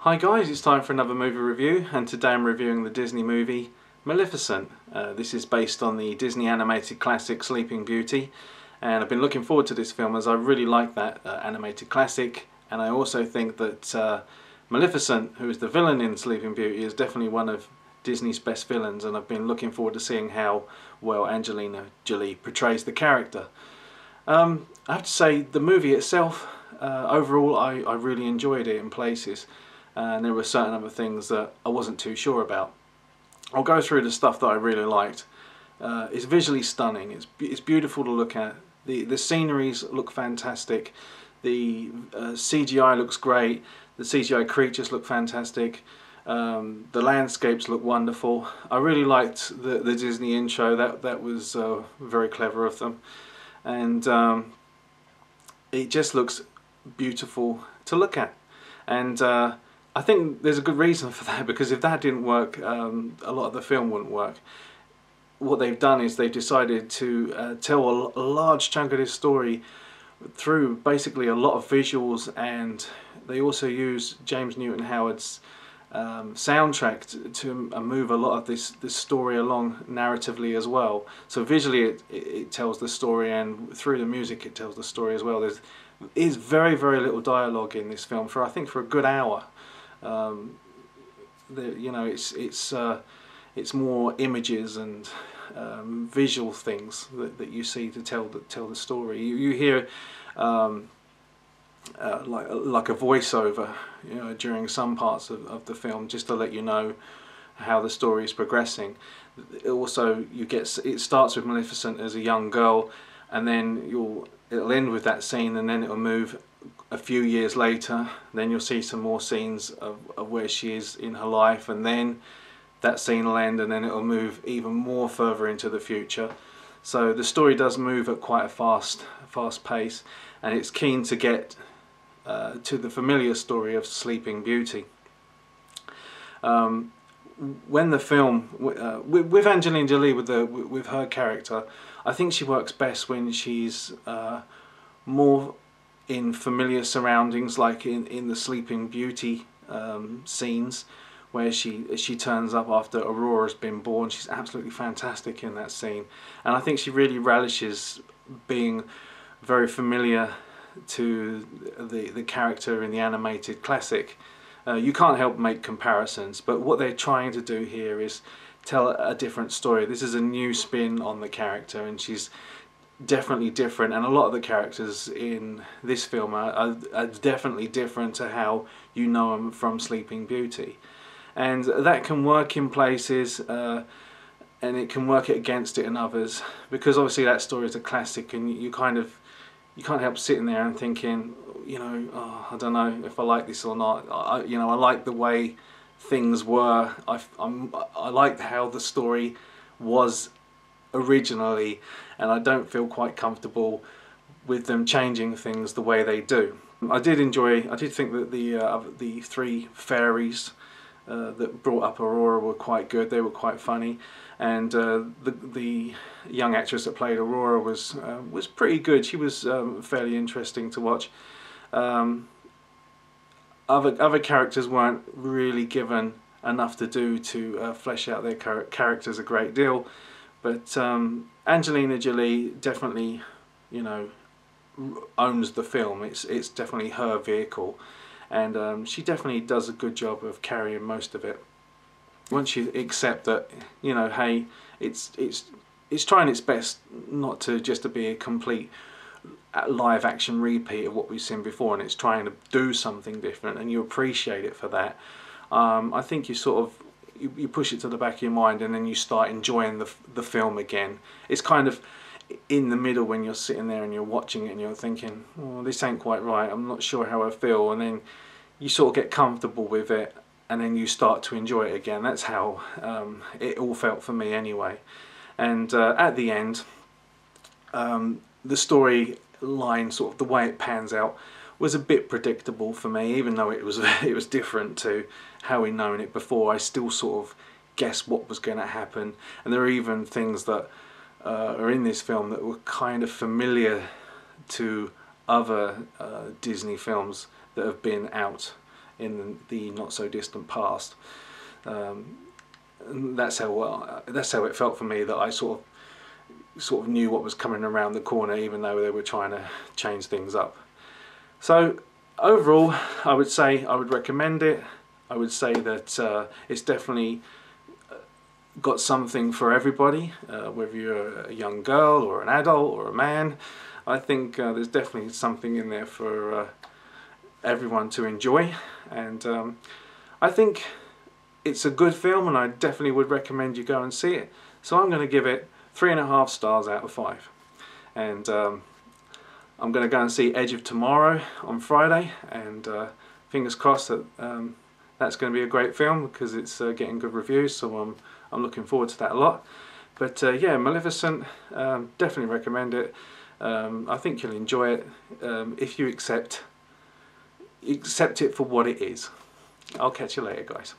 Hi guys, it's time for another movie review, and today I'm reviewing the Disney movie Maleficent. This is based on the Disney animated classic Sleeping Beauty, and I've been looking forward to this film as I really like that animated classic, and I also think that Maleficent, who is the villain in Sleeping Beauty, is definitely one of Disney's best villains, and I've been looking forward to seeing how well Angelina Jolie portrays the character. I have to say, the movie itself, overall I really enjoyed it in places. And there were certain other things that I wasn't too sure about. I'll go through the stuff that I really liked. It's visually stunning, it's beautiful to look at, the sceneries look fantastic, the CGI looks great, the CGI creatures look fantastic, the landscapes look wonderful. I really liked the Disney intro, that was very clever of them, and it just looks beautiful to look at. And I think there's a good reason for that, because if that didn't work, a lot of the film wouldn't work. What they've done is they've decided to tell a large chunk of this story through basically a lot of visuals, and they also use James Newton Howard's soundtrack to move a lot of this story along narratively as well. So visually it tells the story, and through the music it tells the story as well. There is very little dialogue in this film for, I think, for a good hour. You know, it's more images and visual things that you see to tell the story. You hear like a voiceover, you know, during some parts of the film, just to let you know how the story is progressing. Also, it starts with Maleficent as a young girl, and then it'll end with that scene, and then it'll move a few years later. Then you'll see some more scenes of where she is in her life, and then that scene will end, and then it'll move even more further into the future. So the story does move at quite a fast pace, and it's keen to get to the familiar story of Sleeping Beauty. When the film with Angelina Jolie, with her character, I think she works best when she's more in familiar surroundings, like in the Sleeping Beauty scenes, where she turns up after Aurora's been born. She's absolutely fantastic in that scene, and I think she really relishes being very familiar to the character in the animated classic. You can't help make comparisons, but what they're trying to do here is tell a different story. This is a new spin on the character, and she's definitely different, and a lot of the characters in this film are definitely different to how you know them from Sleeping Beauty, and that can work in places and it can work against it in others, because obviously that story is a classic, and you can't help sitting there and thinking, you know, oh, I don't know if I like this or not. You know, I like the way things were. I liked how the story was originally, and I don't feel quite comfortable with them changing things the way they do. I did think that the three fairies that brought up Aurora were quite good. They were quite funny, and the young actress that played Aurora was pretty good. She was fairly interesting to watch. Other characters weren't really given enough to do to flesh out their characters a great deal. But Angelina Jolie definitely, you know, owns the film. It's definitely her vehicle, and she definitely does a good job of carrying most of it. Once you accept that, you know, hey, it's trying its best not to just to be a complete live action repeat of what we've seen before, and it's trying to do something different, and you appreciate it for that. I think you sort of you push it to the back of your mind, and then you start enjoying the film again. It's kind of in the middle when you're sitting there and you're watching it and you're thinking, oh, this ain't quite right, I'm not sure how I feel, and then you sort of get comfortable with it, and then you start to enjoy it again. That's how it all felt for me anyway. And at the end, the story line, sort of the way it pans out, was a bit predictable for me. Even though it was different to how we'd known it before, I still sort of guessed what was going to happen, and there are even things that are in this film that were kind of familiar to other Disney films that have been out in the not so distant past. And that's how it felt for me, that I sort of knew what was coming around the corner, even though they were trying to change things up. So overall, I would say I would recommend it. I would say that it's definitely got something for everybody, whether you're a young girl or an adult or a man. I think there's definitely something in there for everyone to enjoy, and I think it's a good film, and I definitely would recommend you go and see it. So I'm going to give it 3.5 stars out of 5, and I'm going to go and see Edge of Tomorrow on Friday, and fingers crossed that that's going to be a great film, because it's getting good reviews, so I'm looking forward to that a lot. But yeah, Maleficent, definitely recommend it. I think you'll enjoy it if you accept it for what it is. I'll catch you later, guys.